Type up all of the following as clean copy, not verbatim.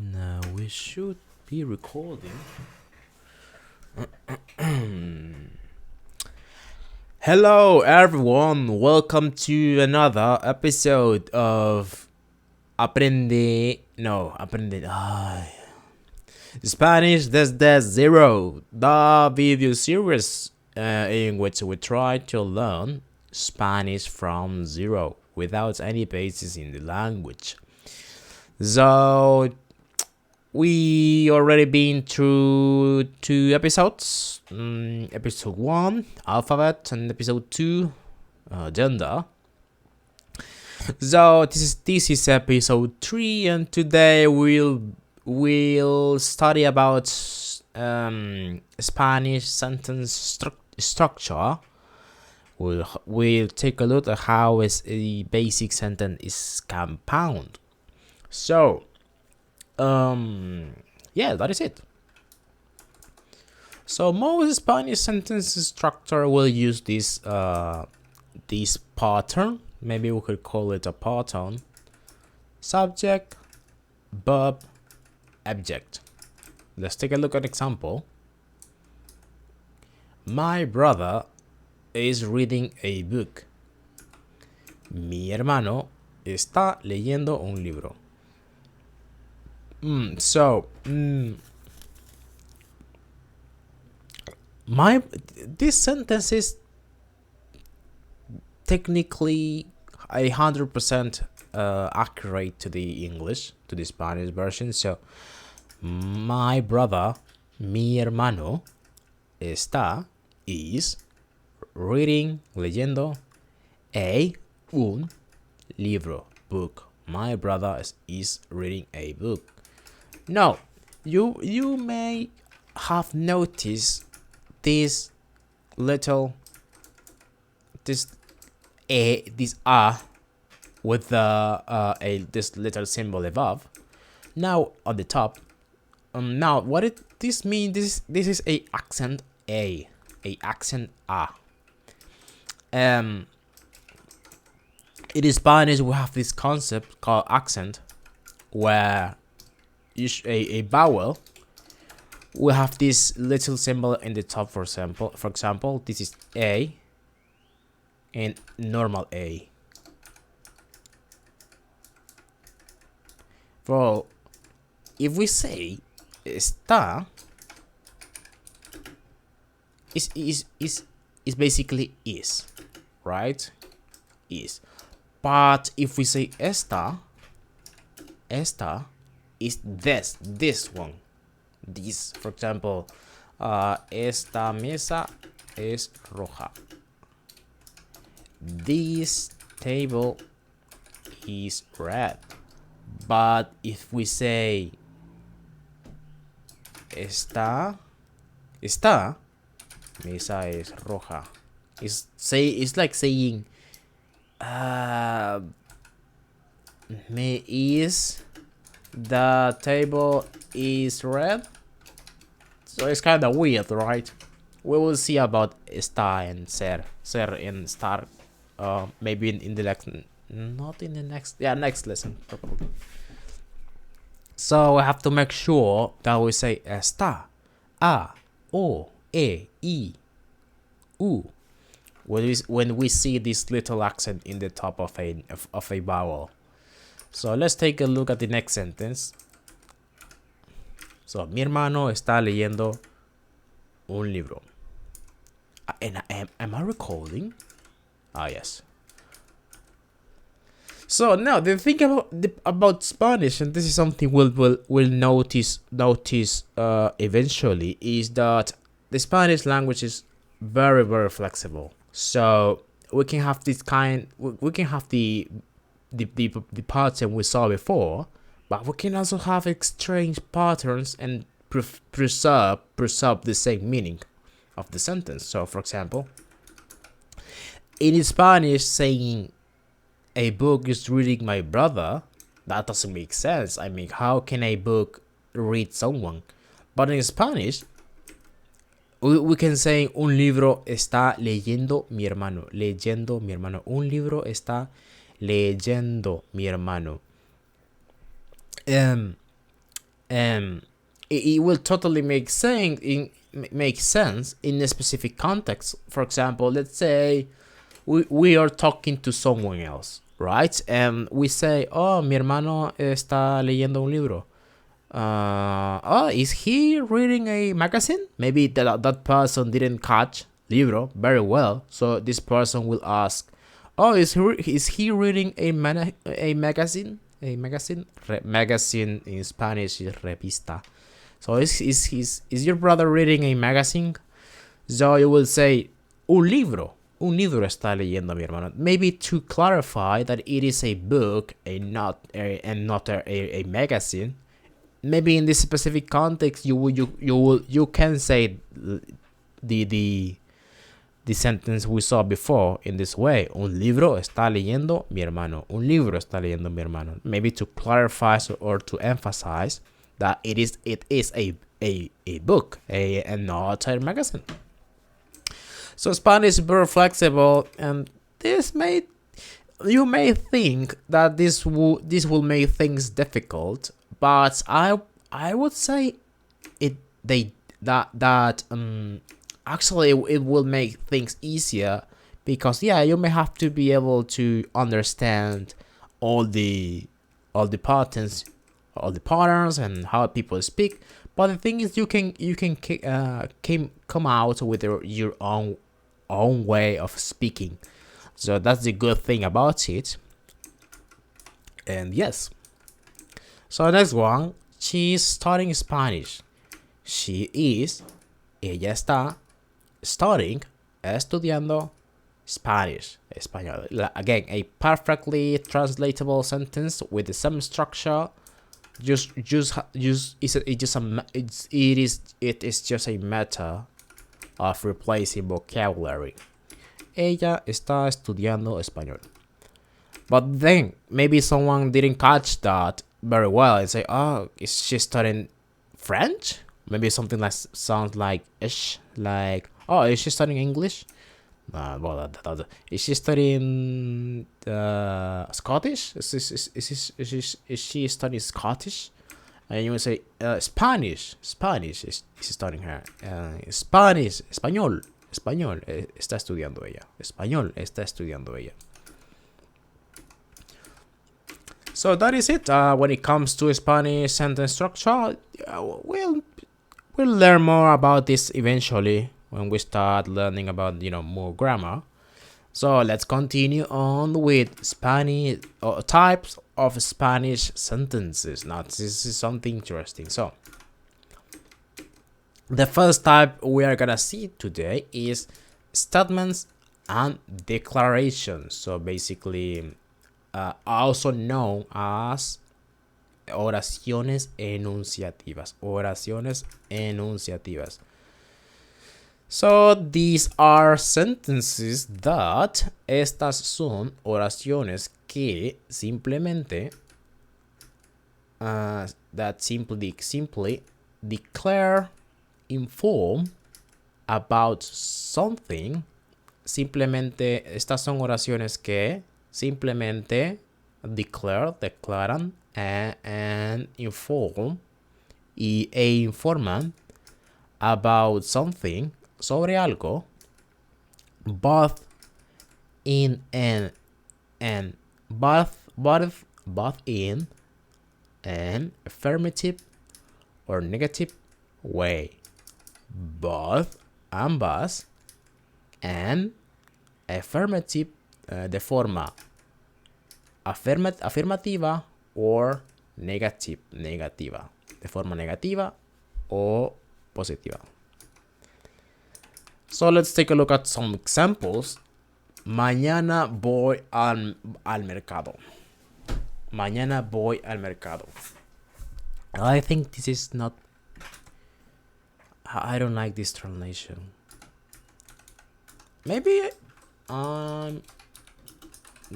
Now we should be recording. Hello, everyone. Welcome to another episode of Aprende Spanish desde zero, the video series in which we try to learn Spanish from zero without any basis in the language. So we already been through two episodes. Episode 1, alphabet, and episode 2, gender. So this is episode 3, and today we'll study about Spanish sentence structure. We'll take a look at how a basic sentence is compound. So yeah, that is it. So most Spanish sentence structure will use this pattern. Maybe we could call it a pattern. Subject, verb, object. Let's take a look at example. My brother is reading a book. Mi hermano está leyendo un libro. This sentence is technically 100% accurate to the English, to the Spanish version. So, my brother, mi hermano, is reading, leyendo un libro, book. My brother is reading a book. Now, you may have noticed this little this with this little symbol above. Now on the top. Now what this means? This is a accent a accent a. In Spanish, we have this concept called accent, where a vowel we have this little symbol in the top. For example, this is a and normal a. For if we say está, is basically is, right? Is. But if we say esta is this one. This, for example, esta mesa es roja. This table is red. But if we say esta mesa es roja, it's like saying the table is red. So it's kind of weird, right? We will see about está and ser and estar maybe in the next, not in the next, next lesson probably. So we have to make sure that we say está, a, o, e, I, u, when we see this little accent in the top of a vowel. So let's take a look at the next sentence. So, mi hermano está leyendo un libro. And am I recording? Yes. So now the thing about Spanish, and this is something we'll notice eventually, is that the Spanish language is very, very flexible. So we can have this we can have the pattern we saw before, but we can also have strange patterns and preserve the same meaning of the sentence. So, for example, in Spanish, saying a book is reading my brother, that doesn't make sense. I mean, how can a book read someone? But in Spanish, we can say un libro está leyendo mi hermano. Leyendo mi hermano. Un libro está leyendo mi hermano. it will totally make sense in a specific context. For example, let's say we are talking to someone else, right? And we say, oh, mi hermano está leyendo un libro. Oh, is he reading a magazine? Maybe that person didn't catch libro very well, so this person will ask, oh, is he reading a magazine? A magazine? Magazine in Spanish is revista. So is your brother reading a magazine? So you will say, un libro. Un libro está leyendo mi hermano. Maybe to clarify that it is a book and not a magazine. Maybe in this specific context, you can say the sentence we saw before in this way. Un libro está leyendo mi hermano. Un libro está leyendo mi hermano. Maybe to clarify or to emphasize that it is a book and not a magazine. So Spanish is very flexible, and you may think that this will make things difficult, but I would say actually it will make things easier, because you may have to be able to understand all the patterns and how people speak. But the thing is, you can come out with your own way of speaking. So that's the good thing about it. And yes. So next one, she's studying Spanish. Ella está estudiando Spanish, español. Again, a perfectly translatable sentence with the same structure. It is just a matter of replacing vocabulary. Ella está estudiando español. But then maybe someone didn't catch that very well and say, oh, is she studying French? Maybe something that sounds like ish, like, oh, is she studying English? Is she studying Scottish? Is she studying Scottish? And you will say Spanish. Is studying her. Español. Está estudiando ella. Español está estudiando ella. So that is it. When it comes to Spanish sentence structure, we'll learn more about this eventually when we start learning about more grammar. So let's continue on with Spanish types of Spanish sentences. Now this is something interesting. So the first type we are gonna see today is statements and declarations. So basically, also known as oraciones enunciativas. So these are sentences that estas son oraciones que simplemente simply declare, inform about something. Simplemente estas son oraciones que simplemente declaran and inform e informan about something, sobre algo, both in an affirmative or negative way. Both, ambas, and affirmative, de forma afirmativa or negativa, de forma negativa o positiva. So let's take a look at some examples. Mañana voy al mercado. Mañana voy al mercado. I think this is not... I don't like this translation. Maybe I'm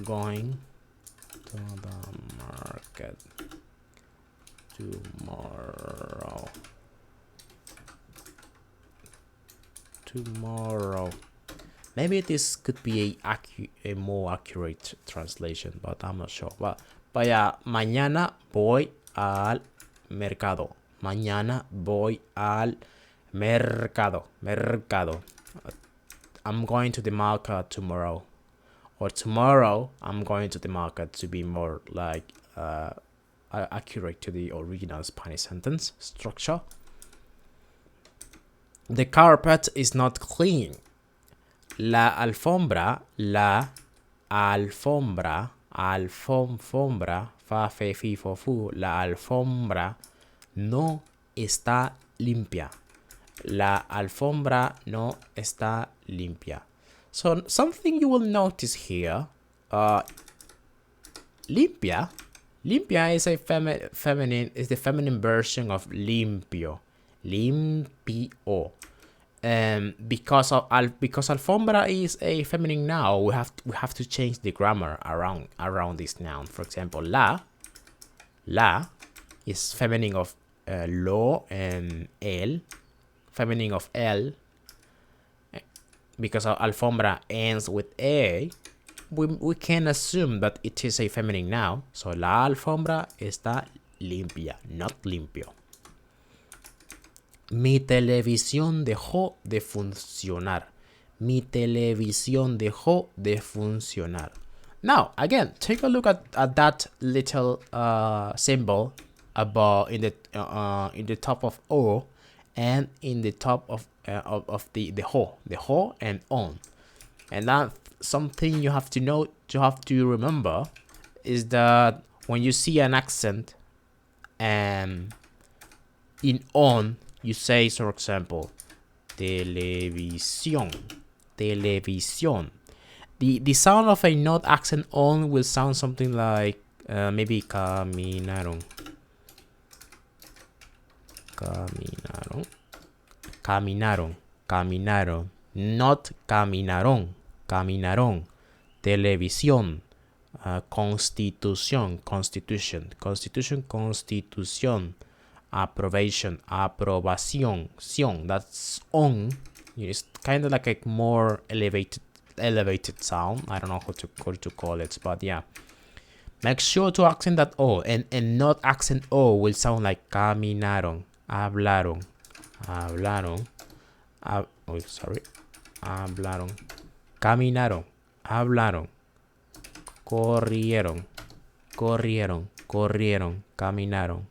going to the market tomorrow. Maybe this could be a more accurate translation, but I'm not sure. But yeah, mañana voy al mercado. Mañana voy al mercado. Mercado. I'm going to the market tomorrow. Or tomorrow, I'm going to the market, to be more like accurate to the original Spanish sentence structure. The carpet is not clean. La alfombra, fa, fe, fi, fo, fu, la alfombra no está limpia. La alfombra no está limpia. So something you will notice here, limpia is a feminine, is the feminine version of limpio. Limpio. Because alfombra is a feminine noun, we have to change the grammar around this noun. For example, la is feminine of lo and el, feminine of el. Because alfombra ends with a, we can assume that it is a feminine noun. So la alfombra está limpia, not limpio. Mi televisión dejó de funcionar. Mi televisión dejó de funcionar. Now, again, take a look at that little symbol above in the top of O and in the top of the ho and on. And that something you have to know, you have to remember, is that when you see an accent in on, you say, for example, televisión. The sound of a not accent on will sound something like maybe caminaron. Not caminaron. Televisión. Constitución. Aprobación. That's on. It's kind of like a more elevated sound. I don't know how to call it, but yeah. Make sure to accent that O, and not accent O will sound like caminaron, hablaron, caminaron, hablaron, corrieron, caminaron,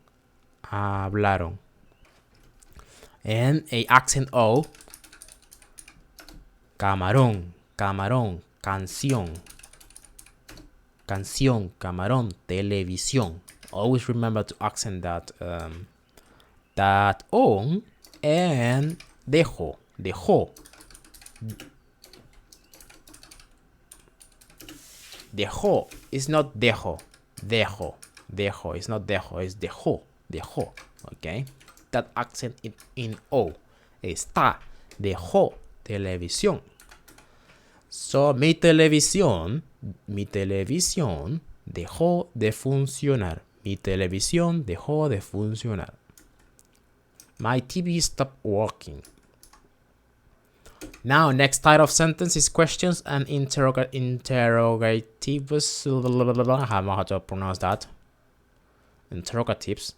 hablaron. And a accent O, camarón, canción, camarón, televisión. Always remember to accent that on and dejó. Dejó is not dejo. Dejo is not dejo, it's dejó. Okay, that accent in O. Está, dejó, televisión. So mi televisión dejó de funcionar. Mi televisión dejó de funcionar. My TV stopped working. Now, next type of sentence is questions and interrogatives. I don't know how to pronounce that. Interrogatives.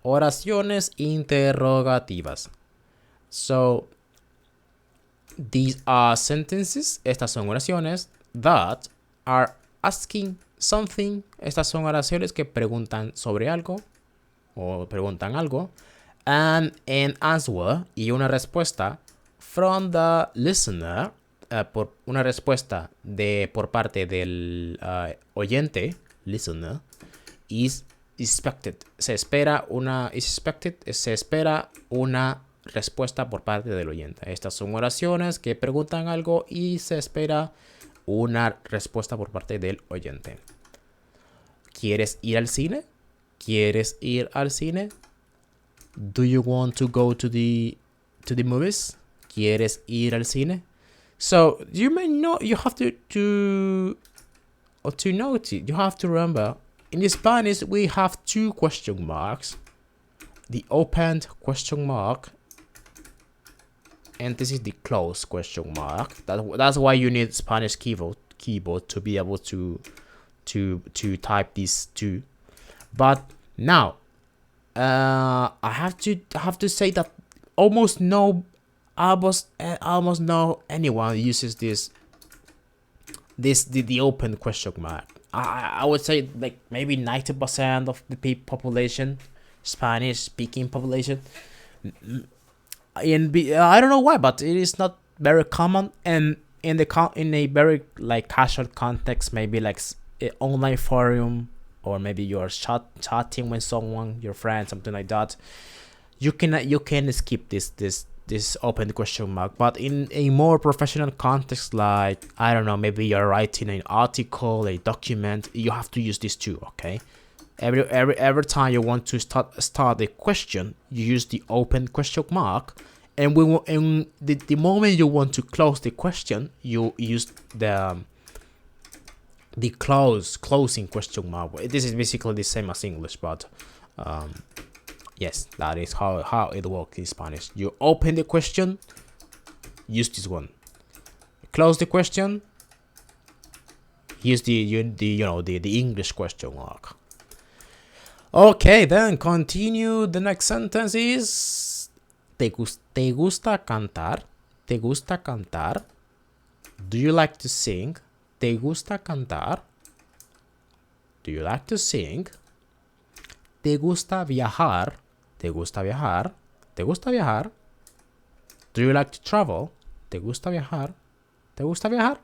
Oraciones interrogativas. So, these are sentences. Estas son oraciones that are asking something. Estas son oraciones que preguntan sobre algo o preguntan algo. And an answer y una respuesta from the listener, por una respuesta por parte del oyente, listener, is expected. Se espera una respuesta por parte del oyente. Estas son oraciones que preguntan algo y se espera una respuesta por parte del oyente. ¿Quieres ir al cine? ¿Quieres ir al cine? Do you want to go to the movies? ¿Quieres ir al cine? So you may know, you have to note it. You have to remember, in Spanish we have two question marks. The opened question mark, and this is the closed question mark. That's why you need Spanish keyboard to be able to type these two. But now, I have to say that almost no anyone uses the open question mark. I would say like maybe 90% of the population, Spanish speaking population, I don't know why, but it is not very common. And in a very like casual context, maybe like online forum, or maybe you're chatting with someone, your friend, something like that, you can skip this open question mark. But in a more professional context, like I don't know, maybe you're writing an article, a document, you have to use this too. Okay, every time you want to start a question, you use the open question mark, and the moment you want to close the question, you use the closing question mark. This is basically the same as English, but yes, that is how it works in Spanish. You open the question, use this one. Close the question, use the English question mark. Okay, then continue. The next sentence is te gusta cantar? ¿Te gusta cantar? Do you like to sing? ¿Te gusta cantar? Do you like to sing? ¿Te gusta viajar? ¿Te gusta viajar? ¿Te gusta viajar? Do you like to travel? ¿Te gusta viajar? ¿Te gusta viajar?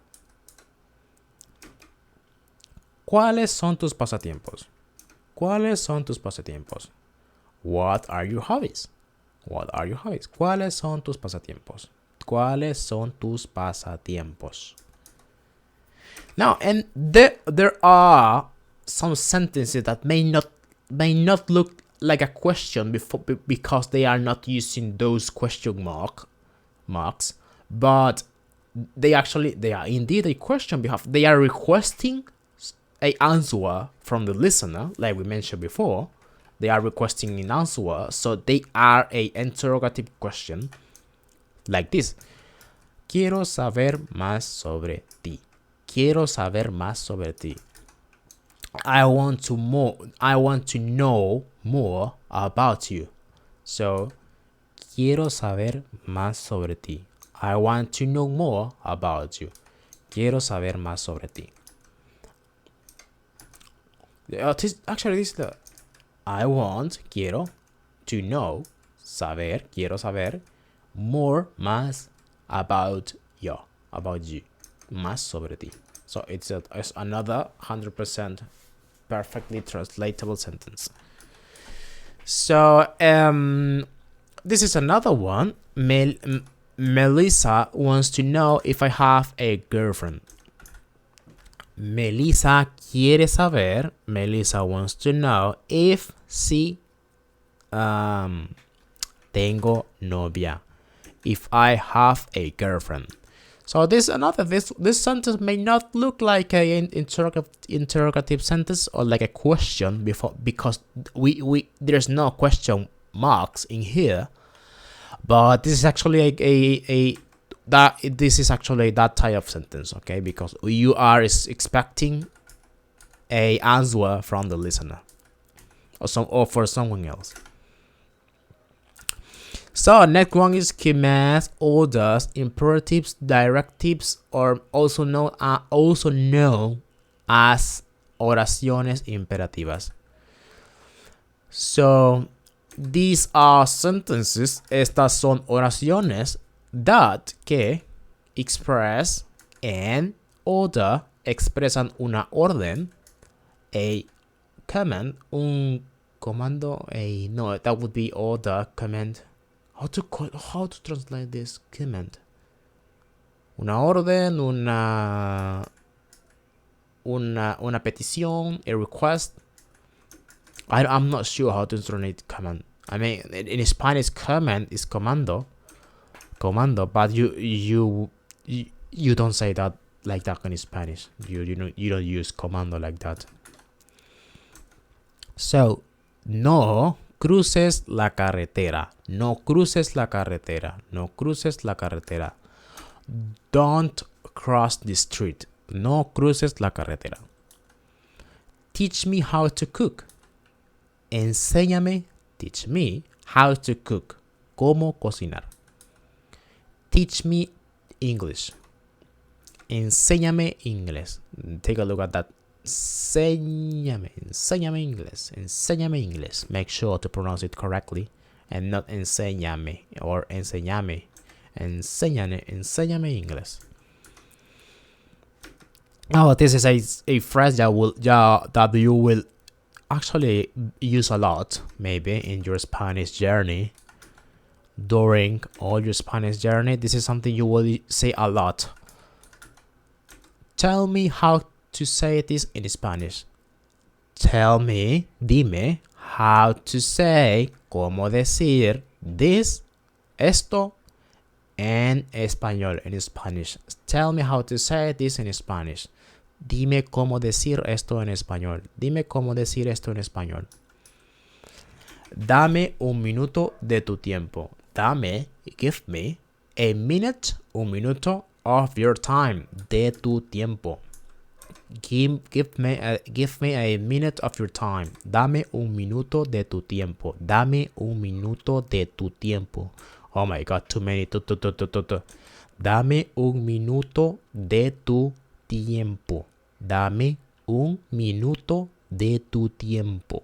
¿Cuáles son tus pasatiempos? ¿Cuáles son tus pasatiempos? What are your hobbies? What are your hobbies? ¿Cuáles son tus pasatiempos? ¿Cuáles son tus pasatiempos? Now, and there are some sentences that may not look like a question because they are not using those question marks, but they are indeed a question because they are requesting a answer from the listener, like we mentioned before. They are requesting an answer, so they are a interrogative question, like this. Quiero saber más sobre ti. Quiero saber más sobre ti. I want to know more about you. So, quiero saber más sobre ti. I want to know more about you. Quiero saber más sobre ti. Actually, this is the quiero to know, quiero saber more, más about you, más sobre ti. So it's another 100% perfectly translatable sentence. So this is another one. Melissa wants to know if I have a girlfriend. Melissa wants to know if si tengo novia, if I have a girlfriend. So this sentence may not look like an interrogative sentence or like a question because we there's no question marks in here, but this is actually that type of sentence, okay? Because you are expecting a answer from the listener or for someone else. So next one is commands, orders, imperatives, directives, or also known as oraciones imperativas. So these are sentences. Estas son oraciones that que express and order, expresan una orden, a command, un comando, that would be order, command. How to translate this command? Una orden, una petición, a request. I'm not sure how to translate command. I mean, in Spanish, command is commando, but you don't say that like that in Spanish. You don't use commando like that. So, no cruces la carretera. No cruces la carretera. No cruces la carretera. Don't cross the street. No cruces la carretera. Teach me how to cook. Enséñame Teach me how to cook. Cómo cocinar. Teach me English. Enséñame inglés. Take a look at that. Enséñame inglés. Make sure to pronounce it correctly and not enséñame or enséñame. Enséñame inglés. Oh, this is a phrase that you will actually use a lot, maybe in your Spanish journey. During all your Spanish journey, this is something you will say a lot. Tell me how to say this in Spanish. Dime how to say, cómo decir this, esto, en español, en Spanish. Tell me how to say this in Spanish. Dime cómo decir esto en español. Dime cómo decir esto en español. Dame un minuto de tu tiempo. Give me a minute, un minuto of your time, de tu tiempo. Give me a minute of your time. Dame un minuto de tu tiempo. Dame un minuto de tu tiempo. Oh my God, too many. Dame un minuto de tu tiempo. Dame un minuto de tu tiempo.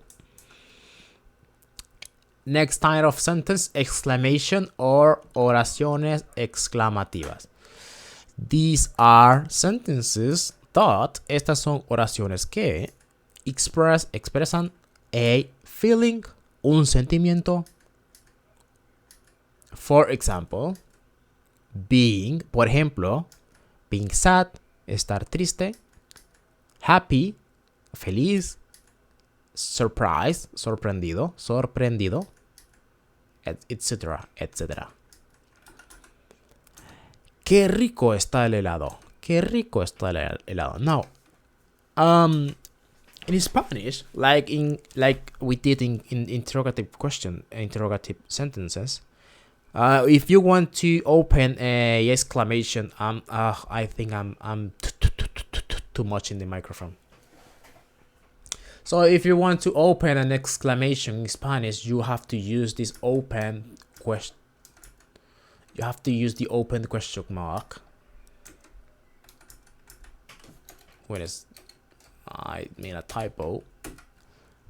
Next type of sentence, exclamation or oraciones exclamativas. These are sentences that, estas son oraciones que expresan a feeling, un sentimiento. For example, por ejemplo, being sad, estar triste, happy, feliz, surprised, sorprendido, etcétera. Qué rico está el helado. Now, in Spanish, like we did in interrogative sentences, if you want to open a exclamation, I think I'm too much in the microphone. So if you want to open an exclamation in Spanish, you have to use this open question. You have to use the open question mark. I made a typo.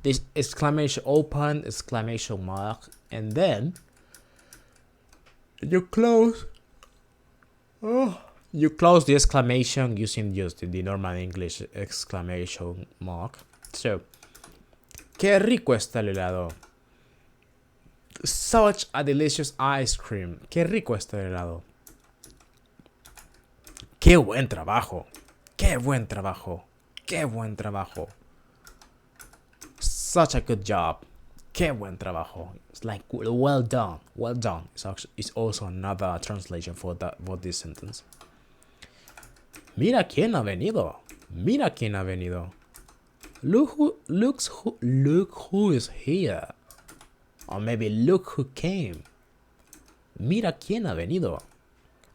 This exclamation, open exclamation mark, and then you close. You close the exclamation using just the normal English exclamation mark. So, qué rico está el helado. Such a delicious ice cream. Qué rico está el helado. Qué buen trabajo. Such a good job. Qué buen trabajo. It's like well done. It's also another translation for this sentence. Mira quién ha venido. Look who is here. Or maybe look who came. Mira quién ha venido.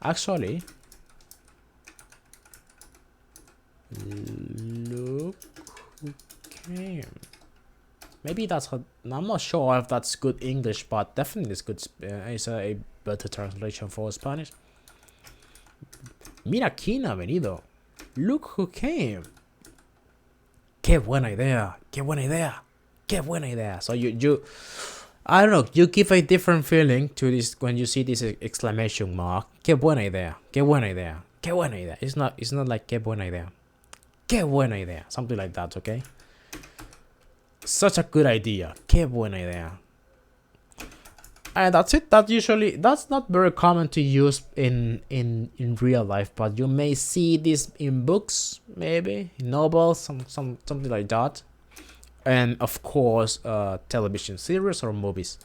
Actually, look who came. Maybe I'm not sure if that's good English, but definitely it's good. It's a better translation for Spanish. Mira quién ha venido. Look who came. Qué buena idea. So you I don't know, you give a different feeling to this when you see this exclamation mark. Qué buena idea. It's not like qué buena idea. Something like that, okay? Such a good idea. Qué buena idea. And that's it. That's not very common to use in real life, but you may see this in books, maybe in novels, something like that, and of course, television series or movies.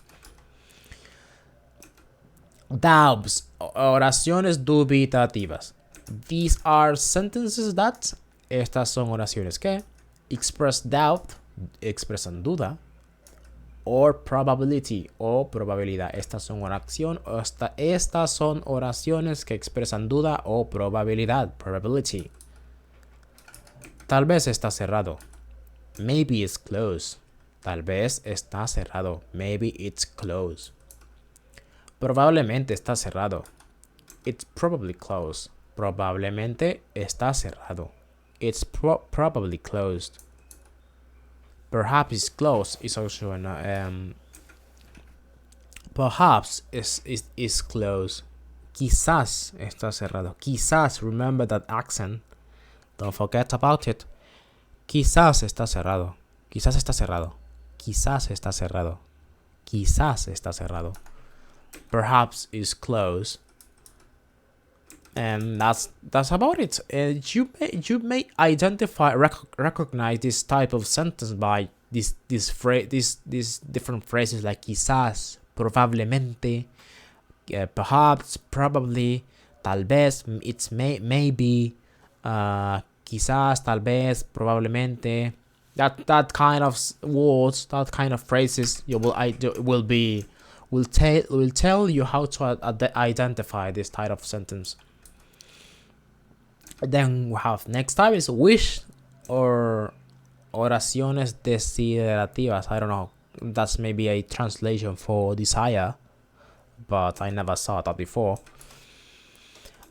Doubts, oraciones dubitativas. These are sentences that, estas son oraciones que express doubt, expresan duda, or probability, o probabilidad. Estas son oraciones que expresan duda o probabilidad, probability. Tal vez está cerrado. Maybe it's closed. Tal vez está cerrado. Maybe it's closed. Probablemente está cerrado. It's probably closed. Probablemente está cerrado. It's probably closed. Perhaps it's closed is also an perhaps is closed. Quizás está cerrado. Quizás, remember that accent. Don't forget about it. Quizás está cerrado. Quizás está cerrado. Quizás está cerrado. Quizás está cerrado. Perhaps is closed. And that's about it. You may identify recognize this type of sentence by these different phrases like quizás, probablemente, perhaps, probably, tal vez, it's maybe, quizás, tal vez, probablemente. That kind of words, that kind of phrases, will tell you how to identify this type of sentence. Then we have next type is wish or oraciones desiderativas. I don't know. That's maybe a translation for desire, but I never saw that before.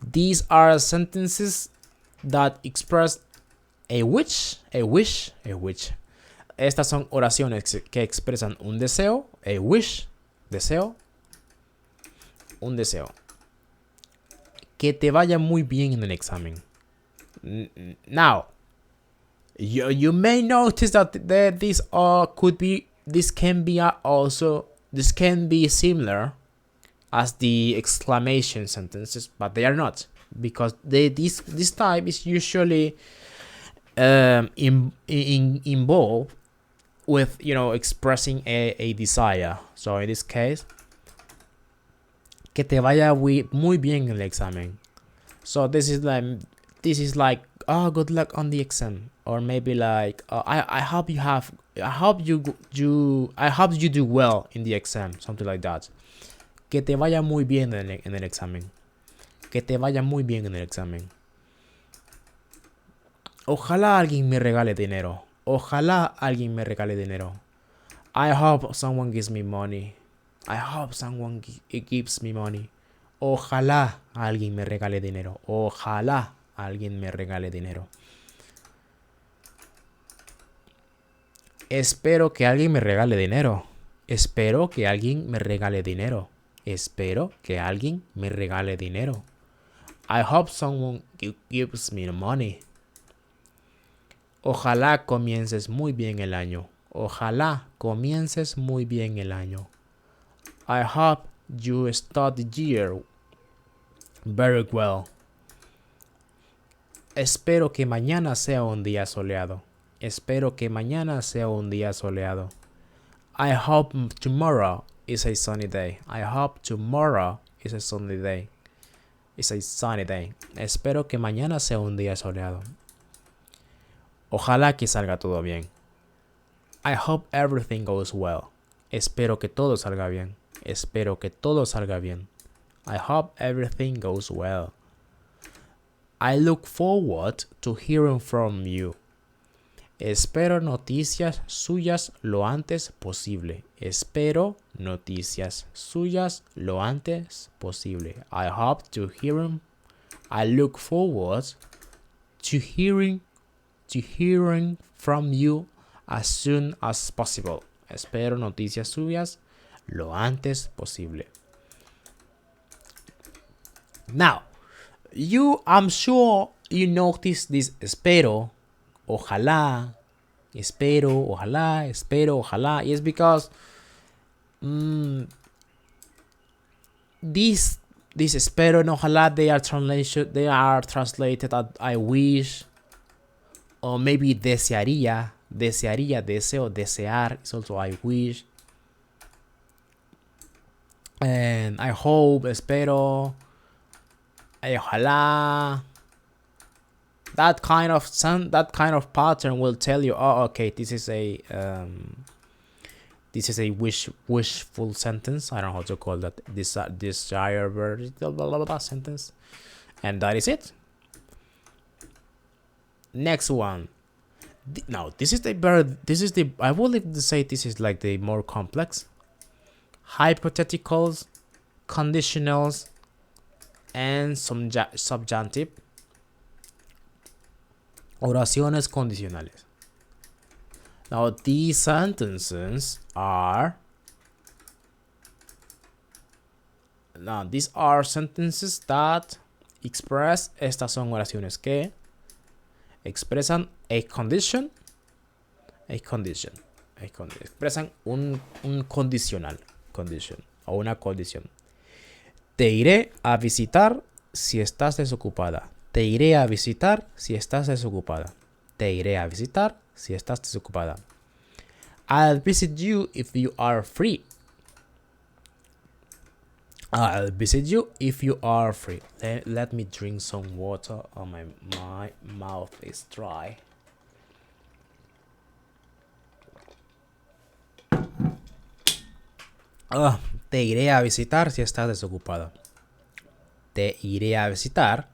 These are sentences that express a wish. Estas son oraciones que expresan un deseo, a wish, deseo, un deseo. Que te vaya muy bien en el examen. Now, you may notice that this can be similar as the exclamation sentences, but they are not, because this type is usually involved with expressing a desire. So in this case, que te vaya muy bien en el examen. So this is like oh, good luck on the exam, or maybe like I hope you do well in the exam, something like that. Que te vaya muy bien en el examen. Que te vaya muy bien en el examen. Ojalá alguien me regale dinero. Ojalá alguien me regale dinero. I hope someone gives me money. I hope someone gives me money. Ojalá alguien me regale dinero. Ojalá alguien me regale dinero. Espero que alguien me regale dinero. Espero que alguien me regale dinero. Espero que alguien me regale dinero. I hope someone gives me money. Ojalá comiences muy bien el año. Ojalá comiences muy bien el año. I hope you start the year very well. Espero que mañana sea un día soleado. Espero que mañana sea un día soleado. I hope tomorrow is a sunny day. I hope tomorrow is a sunny day. It's a sunny day. Espero que mañana sea un día soleado. Ojalá que salga todo bien. I hope everything goes well. Espero que todo salga bien. Espero que todo salga bien. I hope everything goes well. I look forward to hearing from you. Espero noticias suyas lo antes posible. Espero noticias suyas lo antes posible. I hope to hear him. I look forward to hearing from you as soon as possible. Espero noticias suyas lo antes posible. Now, I'm sure you notice this espero, ojalá, espero, ojalá, espero, ojalá. It's because this espero and ojalá, they are translated as I wish, or maybe desearía, deseo, desear is also I wish. And I hope, espero, ojalá. That kind of pattern will tell you, oh, okay, this is a wishful sentence. I don't know how to call that. Desire verb, blah, blah, blah, sentence, and that is it. Next one. Now, this is the better. This is the. I would like to say this is like the more complex. Hypotheticals, conditionals, and subjunctive. Oraciones condicionales. Now, these sentences are. Now, these are sentences that express. Estas son oraciones que expresan a condition. Expresan un condicional. Condition. O una condición. Te iré a visitar si estás desocupada. Te iré a visitar si estás desocupada. Te iré a visitar si estás desocupada. I'll visit you if you are free. I'll visit you if you are free. Let me drink some water. Oh, my mouth is dry. Te iré a visitar si estás desocupada. Te iré a visitar.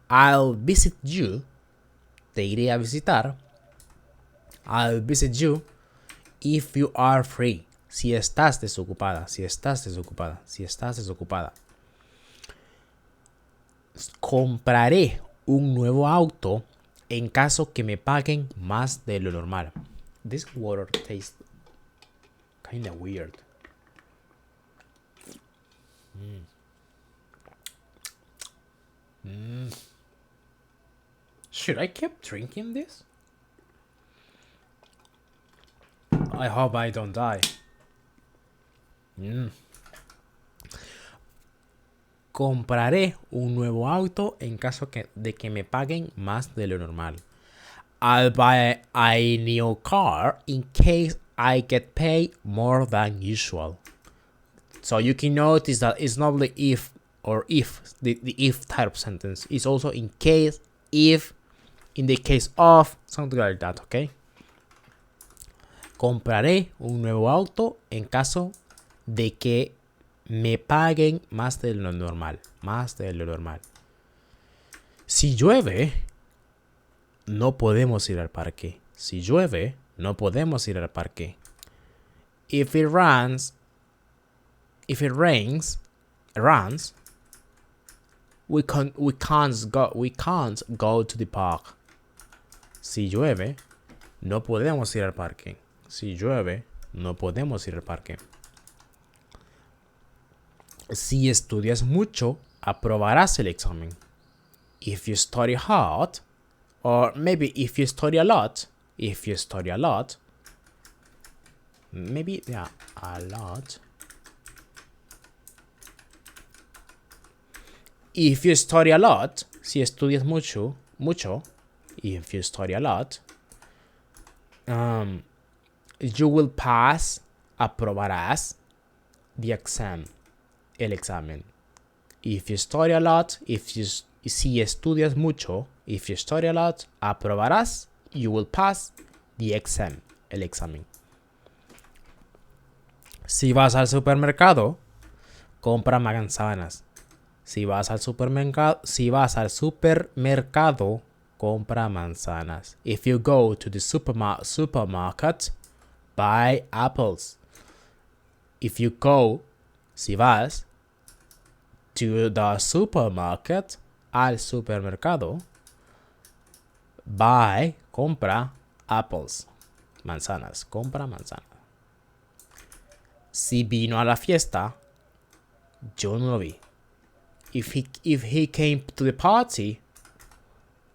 I'll visit you. Te iré a visitar. I'll visit you if you are free. Si estás desocupada. Si estás desocupada. Si estás desocupada. Compraré un nuevo auto en caso que me paguen más de lo normal. This water tastes kind of weird. Should I keep drinking this? I hope I don't die. Compraré un nuevo auto en caso de que me paguen más de lo normal. I'll buy a new car in case I get paid more than usual. So you can notice that it's not the if or if, the if type of sentence. It's also in case, if, in the case of, something like that, okay? Compraré un nuevo auto en caso de que me paguen más de lo normal. Más de lo normal. Si llueve, no podemos ir al parque. Si llueve, no podemos ir al parque. If it rains, we can't go to the park. Si llueve, no podemos ir al parque. Si llueve, no podemos ir al parque. Si estudias mucho, aprobarás el examen. If you study hard, or maybe if you study a lot, maybe, yeah, a lot. If you study a lot, si estudias mucho, if you study a lot, you will pass, aprobarás, the exam, el examen. If you study a lot, si estudias mucho, if you study a lot, aprobarás, you will pass, the exam, el examen. Si vas al supermercado, compra manzanas. Si vas al supermercado, compra manzanas. If you go to the supermarket, buy apples. If you go, si vas, to the supermarket, al supermercado, buy, compra, apples. Manzanas, compra manzanas. Si vino a la fiesta, yo no lo vi. If he came to the party,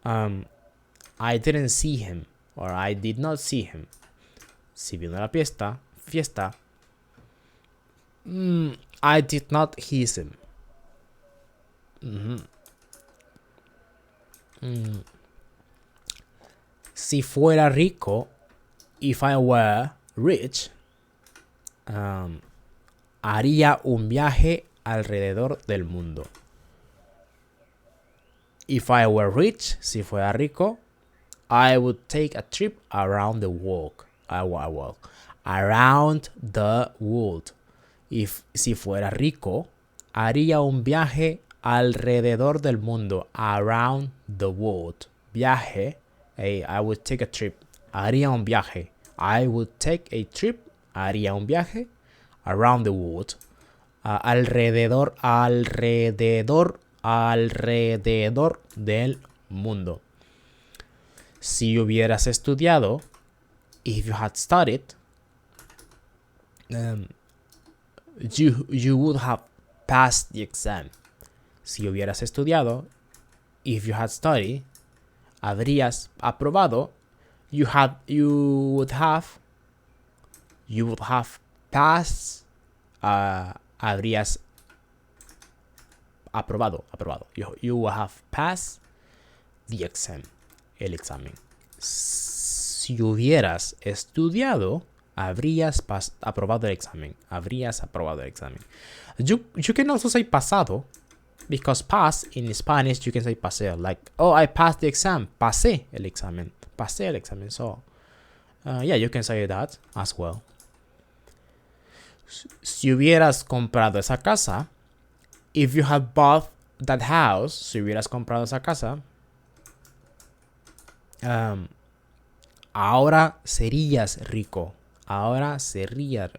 I didn't see him, or I did not see him. Si vino a la fiesta, I did not hear him. Si fuera rico, if I were rich, haría un viaje alrededor del mundo. If I were rich, si fuera rico, I would take a trip around the world. Around the world. Si fuera rico, haría un viaje alrededor del mundo. Around the world. Viaje. I would take a trip. Haría un viaje. I would take a trip. Haría un viaje around the world. Alrededor del mundo. Si hubieras estudiado, if you had studied, you would have passed the exam. Si hubieras estudiado, if you had studied, habrías aprobado. You would have passed. Habrías aprobado. You would have passed the exam. El examen. Si hubieras estudiado, habrías aprobado el examen. You can also say pasado, because pass in Spanish you can say paseo. Like, oh, I passed the exam. Pasé el examen. So, yeah, you can say that as well. Si hubieras comprado esa casa, if you had bought that house, si hubieras comprado esa casa, ahora serías rico.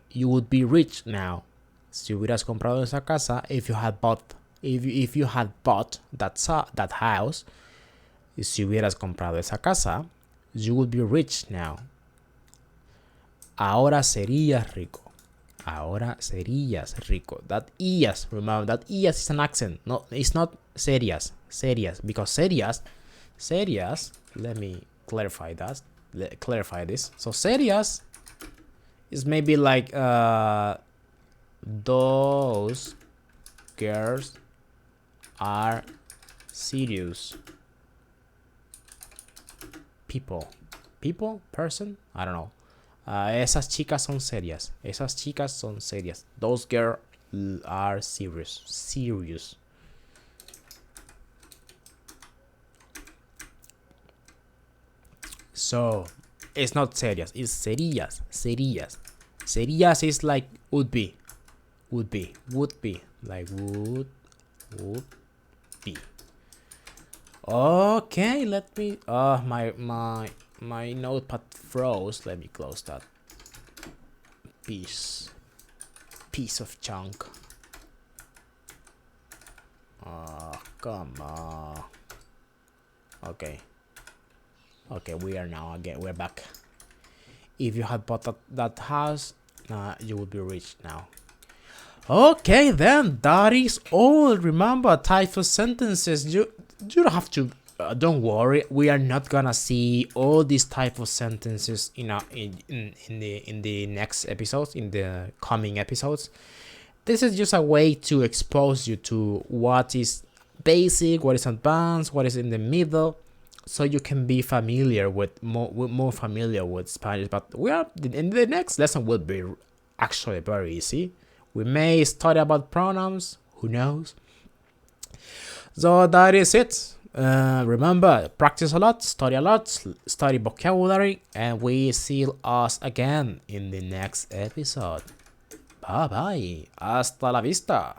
You would be rich now. Si hubieras comprado esa casa, if you had bought that house, si hubieras comprado esa casa, you would be rich now. Ahora serías rico. That ias, remember, that ias is an accent. No, it's not serias, because serias, let me clarify this. So serias is maybe like those girls are serious. Person, I don't know. Esas chicas son serias. Those girls are serious. So it's not serias, it's serías. Serías is like would be. Like would be. Okay, let me my notepad froze. Let me close that piece of chunk. Come on. Okay, we're back. If you had bought that house, you would be rich now. Okay, then that is all. Remember, types of sentences. You don't have to. Don't worry. We are not gonna see all these type of sentences in the next episodes, in the coming episodes. This is just a way to expose you to what is basic, what is advanced, what is in the middle, so you can be familiar with more familiar with Spanish. But in the next lesson will be actually very easy. We may study about pronouns, who knows. So that is it. Remember, practice a lot, study vocabulary, and we see us again in the next episode. Bye bye. Hasta la vista.